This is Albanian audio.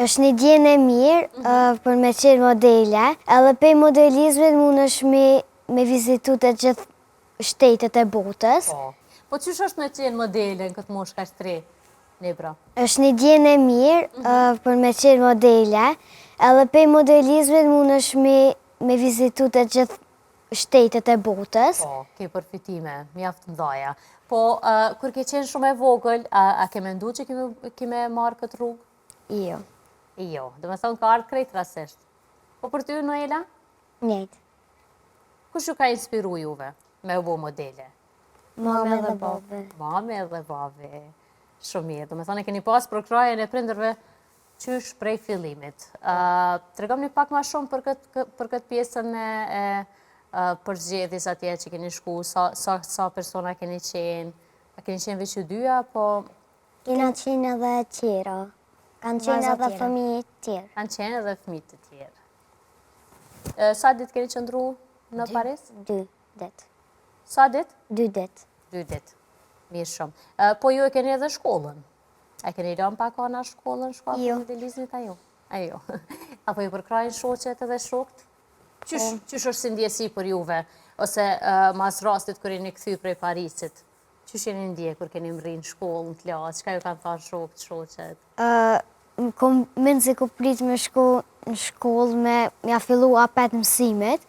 Është një djenë e mirë për me qenë modele, edhe pej modelizmit mund është me vizitu të gjithë shtetet e botës. Po qysh është me qenë modele në këtë moshë kaq të re, Nebra? Është një djenë e mirë për me qenë modele, edhe pej modelizmit mund është me vizitu të gjithë shtetet e botës. Po, ke përfitime, mjaft mdhaja. Po, kur ke qenë shumë e vogël, a ke mendu që kime marrë këtë rrugë? Jo. Jo, dhe me thonë ka ardhë krejt rasisht. Po për ty, Noela? Njëjtë. Kush ju ka inspiru juve me u bo modele? Mame dhe babe. Mame dhe babe. Shumë mirë. Dhe me thonë e keni pas për krajen e prindërve qysh prej fillimit. Tregom një pak ma shumë për këtë pjesën e përgjedhjes atje që keni shku, sa persona keni qenë, a keni qenë veç ju dyja, po... Kena qenë edhe tjera. Kanë qenë edhe fëmijë të tjerë. Kanë qenë edhe fëmijë të tjerë. Sa ditë keni qëndru në Paris? 2 ditë. Sa ditë? 2 ditë. 2 ditë. Mirë shumë. Po ju e keni edhe shkollën? A keni lënë pak ana shkollën, shkollën e modelizmit a jo? A jo. Apo ju përkrajnë shoqet edhe shokët? Qysh është si ndjesi për juve? Ose mas rastit kër jeni kthy prej Parisit? Qysh jeni ndje kër keni mri në shkollë, në klasë? Qka ju kanë thënë shokët, shoqet? Kom mendë se ku prit me shku në shkollë me ja fillu apet mësimit,